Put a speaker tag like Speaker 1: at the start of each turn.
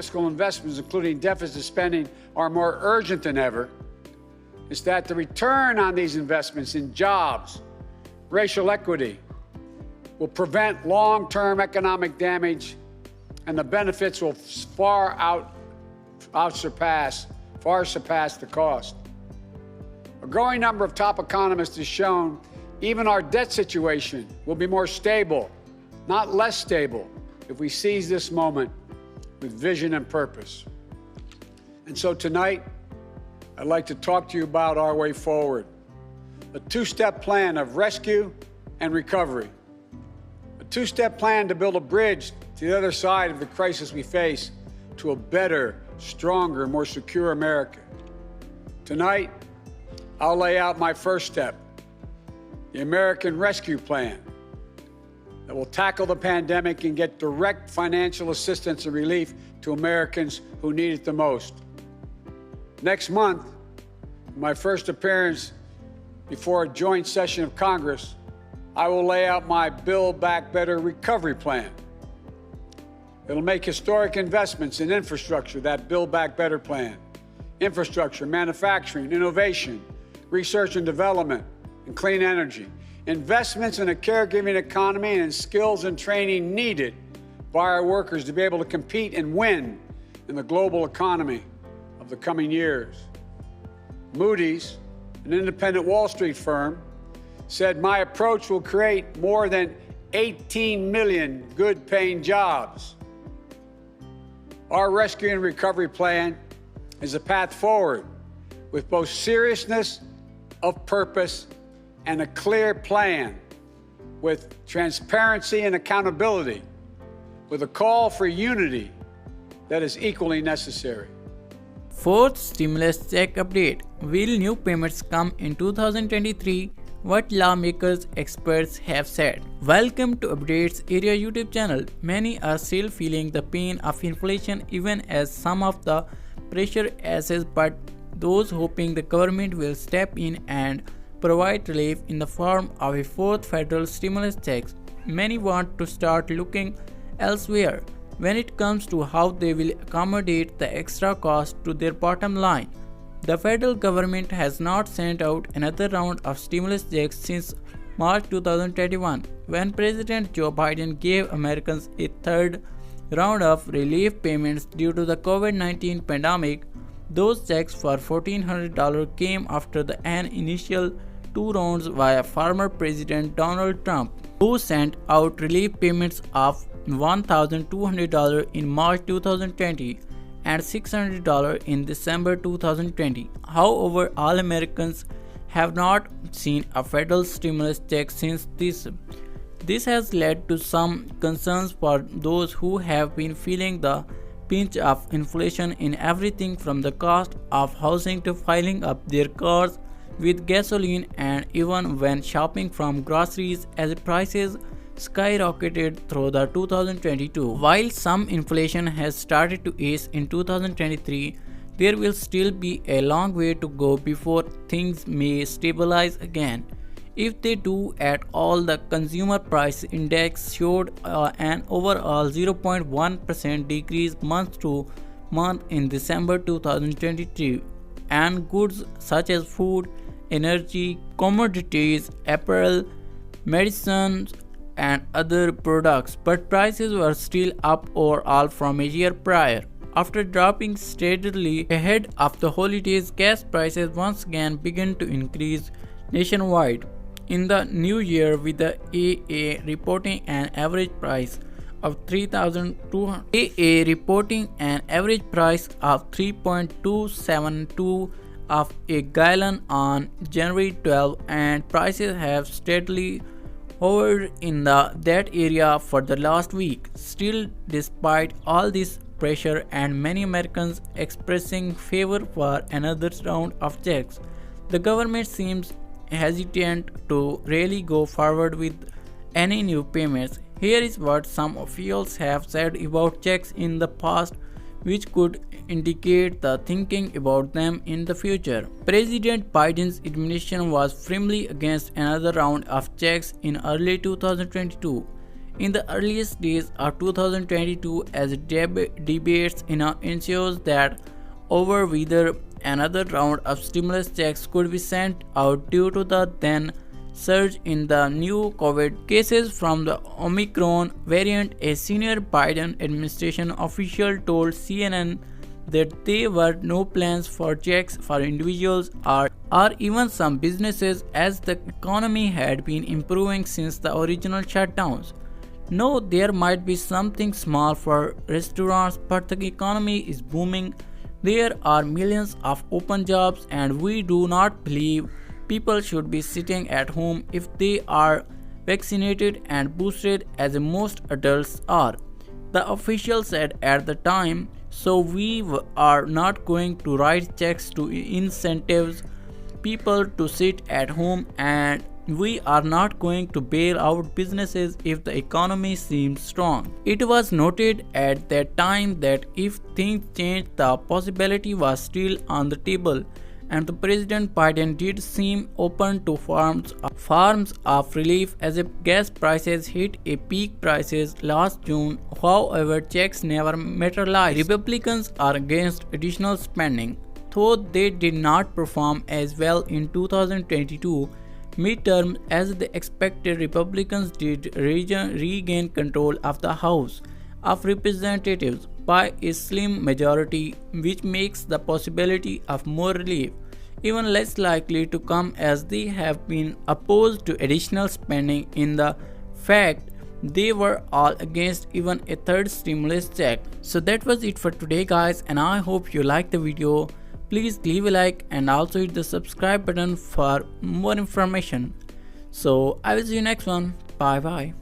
Speaker 1: Fiscal investments, including deficit spending, are more urgent than ever is that the return on these investments in jobs, racial equity, will prevent long-term economic damage, and the benefits will surpass the cost. A growing number of top economists has shown even our debt situation will be more stable, not less stable, if we seize this moment with vision and purpose. And so tonight, I'd like to talk to you about our way forward, a two-step plan of rescue and recovery, a two-step plan to build a bridge to the other side of the crisis we face to a better, stronger, more secure America. Tonight, I'll lay out my first step, the American Rescue Plan, that will tackle the pandemic and get direct financial assistance and relief to Americans who need it the most. Next month, my first appearance before a joint session of Congress, I will lay out my Build Back Better recovery plan. It'll make historic investments in infrastructure, that Build Back Better plan. Infrastructure, manufacturing, innovation, research and development, and clean energy. Investments in a caregiving economy and in skills and training needed by our workers to be able to compete and win in the global economy of the coming years. Moody's, an independent Wall Street firm, said my approach will create more than 18 million good-paying jobs. Our rescue and recovery plan is a path forward with both seriousness of purpose and a clear plan, with transparency and accountability, with a call for unity that is equally necessary.
Speaker 2: Fourth stimulus check update. Will new payments come in 2023? What lawmakers experts have said. Welcome to Updates Area YouTube channel. Many are still feeling the pain of inflation even as some of the pressure eases, but those hoping the government will step in and provide relief in the form of a fourth federal stimulus check. Many want to start looking elsewhere when it comes to how they will accommodate the extra cost to their bottom line. The federal government has not sent out another round of stimulus checks since March 2021, when President Joe Biden gave Americans a third round of relief payments due to the COVID-19 pandemic. Those checks for $1,400 came after an initial two rounds via former President Donald Trump, who sent out relief payments of $1,200 in March 2020 and $600 in December 2020. However, all Americans have not seen a federal stimulus check since this. This has led to some concerns for those who have been feeling the pinch of inflation in everything from the cost of housing to filling up their cars with gasoline, and even when shopping from groceries as prices skyrocketed through the 2022. While some inflation has started to ease in 2023, there will still be a long way to go before things may stabilize again. If they do at all, the consumer price index showed an overall 0.1% decrease month to month in December 2022, and goods such as food, energy, commodities, apparel, medicines, and other products, but prices were still up overall from a year prior. After dropping steadily ahead of the holidays, gas prices once again began to increase nationwide in the new year, with the AA reporting an average price of 3.272 of a gallon on January 12, and prices have steadily hovered in that area for the last week. Still, despite all this pressure and many Americans expressing favor for another round of checks, the government seems hesitant to really go forward with any new payments. Here is what some officials have said about checks in the past, which could indicate the thinking about them in the future. President Biden's administration was firmly against another round of checks in early 2022. In the earliest days of 2022, as debates ensures that over whether another round of stimulus checks could be sent out due to the then surge in the new COVID cases from the Omicron variant, a senior Biden administration official told CNN that there were no plans for checks for individuals or even some businesses as the economy had been improving since the original shutdowns. No, there might be something small for restaurants, but the economy is booming. There are millions of open jobs, and we do not believe people should be sitting at home if they are vaccinated and boosted as most adults are, the official said at the time. So we are not going to write checks to incentives people to sit at home, and we are not going to bail out businesses if the economy seems strong. It was noted at that time that if things changed, the possibility was still on the table, and the President Biden did seem open to forms of relief as if gas prices hit a peak prices last June. However, checks never materialized. Republicans are against additional spending, though they did not perform as well in 2022 midterm as they expected. Republicans did regain control of the House of Representatives by a slim majority, which makes the possibility of more relief even less likely to come, as they have been opposed to additional spending. In the fact, they were all against even a third stimulus check. So that was it for today, guys, and I hope you liked the video. Please leave a like and also hit the subscribe button for more information. So I will see you next one. Bye bye.